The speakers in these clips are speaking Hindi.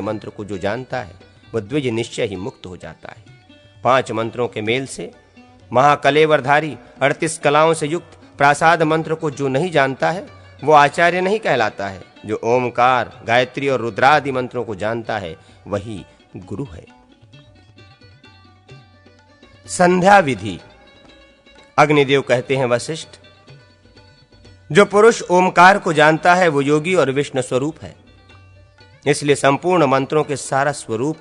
मंत्र को जो जानता है वह द्विज निश्चय ही मुक्त हो जाता है। 5 मंत्रों के मेल से महाकलेवरधारी 38 कलाओं से युक्त प्रासाद मंत्र को जो नहीं जानता है वो आचार्य नहीं कहलाता है। जो ओमकार, गायत्री और रुद्रादि मंत्रों को जानता है वही गुरु है। संध्या विधि। अग्निदेव कहते हैं, वशिष्ठ, जो पुरुष ओमकार को जानता है वो योगी और विष्णु स्वरूप है। इसलिए संपूर्ण मंत्रों के सारा स्वरूप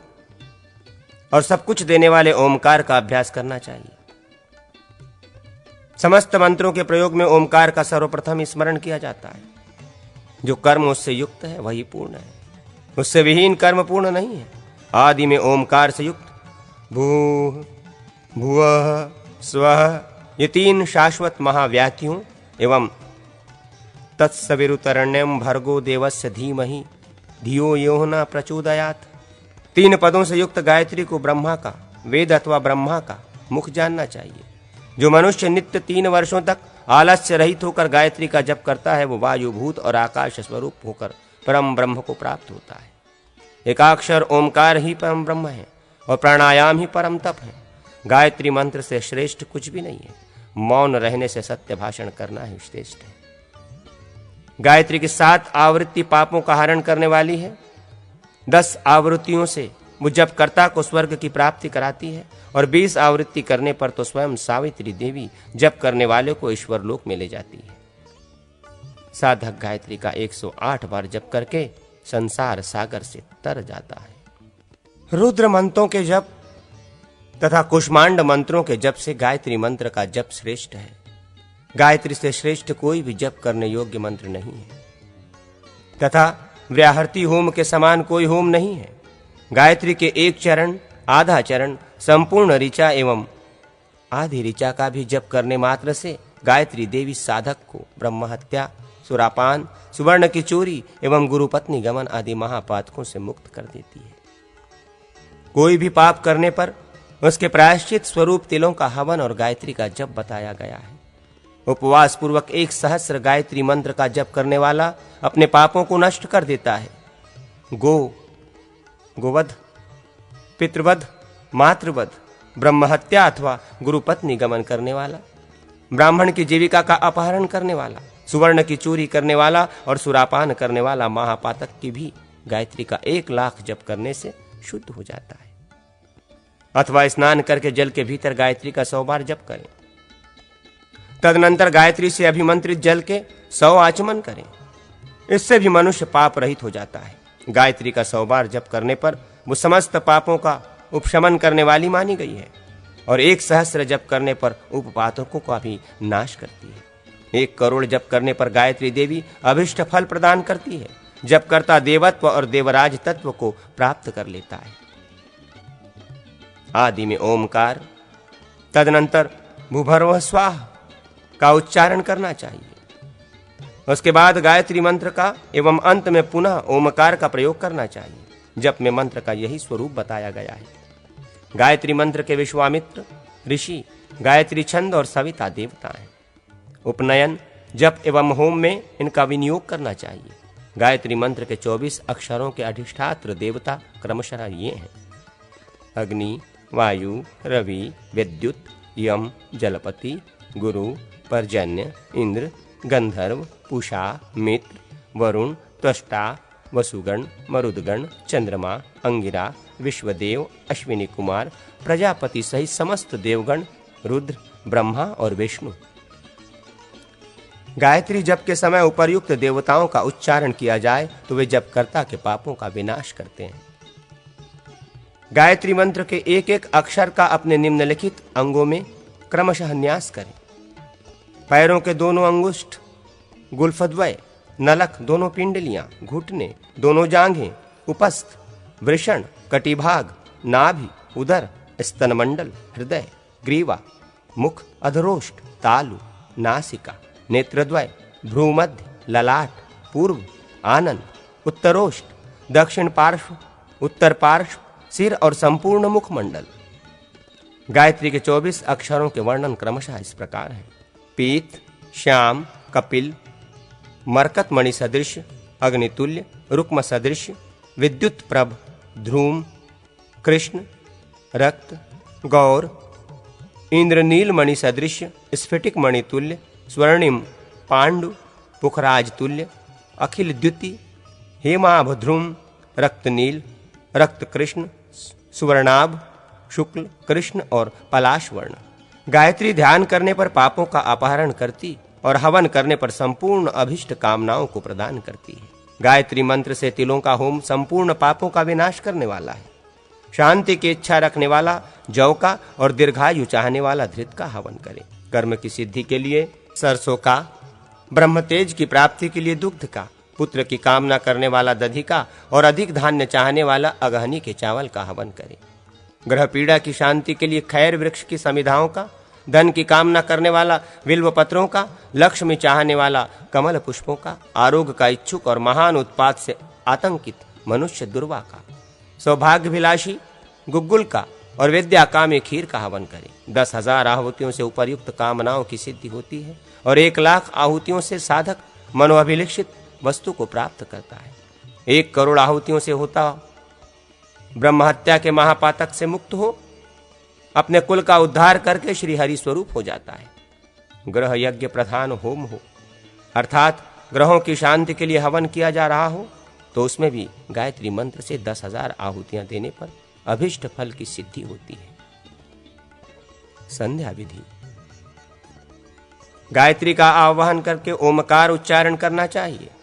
और सब कुछ देने वाले ओमकार का अभ्यास करना चाहिए। समस्त मंत्रों के प्रयोग में ओमकार का सर्वप्रथम स्मरण किया जाता है। जो कर्म उससे युक्त है वही पूर्ण है, उससे विहीन कर्म पूर्ण नहीं है। आदि में ओमकार से युक्त भूः भुवः स्वः ये 3 शाश्वत महाव्याख्यों एवं तत्सवितुर्वरेण्यं भर्गो देवस्य धीमहि धियो यो न प्रचोदयात् 3 पदों से युक्त गायत्री को ब्रह्मा का, वेद अथवा ब्रह्मा का मुख जानना चाहिए। जो मनुष्य नित्य 3 वर्षों तक आलस्य रहित होकर गायत्री का जप करता है वो वायुभूत और आकाश स्वरूप होकर परम ब्रह्म को प्राप्त होता है। एकाक्षर ओमकार ही परम ब्रह्म है और प्राणायाम ही परम तप है। गायत्री मंत्र से श्रेष्ठ कुछ भी नहीं है। मौन रहने से सत्य भाषण करना ही श्रेष्ठ है। गायत्री की 7 आवृत्ति पापों का हरण करने वाली है। 10 आवृत्तियों से वो जपकर्ता को स्वर्ग की प्राप्ति कराती है और 20 आवृत्ति करने पर तो स्वयं सावित्री देवी जप करने वाले को ईश्वर लोक में ले जाती है। साधक गायत्री का 108 बार जप करके संसार सागर से तर जाता है। रुद्र मंत्रों के जप तथा कुष्मांड मंत्रों के जप से गायत्री मंत्र का जप श्रेष्ठ है। गायत्री से श्रेष्ठ कोई भी जप करने योग्य मंत्र नहीं है तथा व्याहृति होम के समान कोई होम नहीं है। गायत्री के 1 चरण, आधा चरण, संपूर्ण ऋचा एवं आधी ऋचा का भी जप करने मात्र से गायत्री देवी साधक को ब्रह्महत्या, सुरापान, सुवर्ण की चोरी एवं गुरुपत्नी गमन आदि महापातकों से मुक्त कर देती है। कोई भी पाप करने पर उसके प्रायश्चित स्वरूप तिलों का हवन और गायत्री का जप बताया गया है। उपवास पूर्वक 1 सहस्र गायत्री मंत्र का जप करने वाला अपने पापों को नष्ट कर देता है। गोवध, पितृवध, मातृवध, ब्रह्महत्या अथवा गुरुपत्नी गमन करने वाला, ब्राह्मण की जीविका का अपहरण करने वाला, सुवर्ण की चोरी करने वाला और सुरापान करने वाला महापातक की भी गायत्री का 1 लाख जप करने से शुद्ध हो जाता है। अथवा स्नान करके जल के भीतर गायत्री का 100 बार जप करें। तदनंतर गायत्री से अभिमंत्रित जल के 100 आचमन करें। इससे भी मनुष्य पाप रहित हो जाता है। गायत्री का 100 बार जप करने पर वो समस्त पापों का उपशमन करने वाली मानी गई है और 1 सहस्र जप करने पर उपपातकों का भी नाश करती है। 1 करोड़ जप करने पर गायत्री देवी अभिष्ट फल प्रदान करती है। जप करता देवत्व और देवराज तत्व को प्राप्त कर लेता है। आदि में ओमकार, तदनंतर भूभर्वः स्वाहा का उच्चारण करना चाहिए। उसके बाद गायत्री मंत्र का एवं अंत में पुनः ओमकार का प्रयोग करना चाहिए। जप में मंत्र का यही स्वरूप बताया गया है। गायत्री मंत्र के विश्वामित्र ऋषि, गायत्री छंद और सविता देवता हैं। उपनयन, जप एवं होम में इनका विनियोग करना चाहिए। गायत्री मंत्र के 24 अक्षरों के अधिष्ठात्र देवता क्रमशः ये हैं: अग्नि, वायु, रवि, विद्युत, यम, जलपति, गुरु, पर्जन्य, इंद्र, गंधर्व, पूषा, मित्र, वरुण, त्वष्टा, वसुगण, मरुदगण, चंद्रमा, अंगिरा, विश्वदेव, अश्विनी कुमार, प्रजापति सहित समस्त देवगण, रुद्र, ब्रह्मा और विष्णु। गायत्री जप के समय उपर्युक्त देवताओं का उच्चारण किया जाए तो वे जपकर्ता के पापों का विनाश करते हैं। गायत्री मंत्र के 1-1 अक्षर का अपने निम्नलिखित अंगों में क्रमशः न्यास करें। पैरों के दोनों अंगुष्ठ, गुल्फद्वय, नलक, दोनों पिंडलियां, घुटने, दोनों जांघें, उपस्थ, वृषण, कटिभाग, नाभि, उदर, स्तनमंडल, हृदय, ग्रीवा, मुख, अधरोष्ठ, तालु, नासिका, नेत्रद्वय, भ्रूमध्य, ललाट, पूर्व, आनन, उत्तरोष्ठ, दक्षिण पार्श्व, उत्तर पार्श्व, सिर और संपूर्ण मुखमंडल। गायत्री के 24 अक्षरों के वर्णन क्रमशः इस प्रकार है: पीत, श्याम, कपिल, मरकत मणि सदृश, अग्नितुल्य, रुक्म सदृश, विद्युत प्रभ, ध्रूम, कृष्ण, रक्त, गौर, इंद्रनील मणि सदृश, स्फटिक मणि तुल्य, स्वर्णिम पांडु, पुखराज तुल्य, अखिल द्युति, हेमाभ ध्रुम, रक्तनील, रक्त कृष्ण, सुवर्णाभ, शुक्ल, कृष्ण और पलाश वर्ण। गायत्री ध्यान करने पर पापों का अपहरण करती और हवन करने पर संपूर्ण अभिष्ट कामनाओं को प्रदान करती है। गायत्री मंत्र से तिलों का होम संपूर्ण पापों का विनाश करने वाला है। शांति की इच्छा रखने वाला जौ का और दीर्घायु चाहने वाला धृत का हवन करे। कर्म की सिद्धि के लिए सरसों का, ब्रह्म तेज की प्राप्ति के लिए दुग्ध का, पुत्र की कामना करने वाला दधि का और अधिक धान्य चाहने वाला अगहनी के चावल का हवन करे। ग्रह पीड़ा की शांति के लिए खैर वृक्ष की समिधाओं का, धन की कामना करने वाला बिल्व पत्रों का, लक्ष्मी चाहने वाला कमल पुष्पों का, आरोग्य का इच्छुक और महान उत्पात से आतंकित मनुष्य दुर्वा का, सौभाग्यभिलाषी गुग्गुल का और विद्याकामी खीर का हवन करे। 10,000 आहुतियों से उपर्युक्त कामनाओं की सिद्धि होती है और 1,00,000 आहुतियों से साधक मनोअभिलषित वस्तु को प्राप्त करता है। 1 करोड़ आहुतियों से होता ब्रह्म हत्या के महापातक से मुक्त हो अपने कुल का उद्धार करके श्री हरि स्वरूप हो जाता है। ग्रह यज्ञ प्रधान होम हो, अर्थात ग्रहों की शांति के लिए हवन किया जा रहा हो, तो उसमें भी गायत्री मंत्र से 10,000 आहुतियां देने पर अभिष्ट फल की सिद्धि होती है। संध्या विधि। गायत्री का आह्वान करके ओमकार उच्चारण करना चाहिए।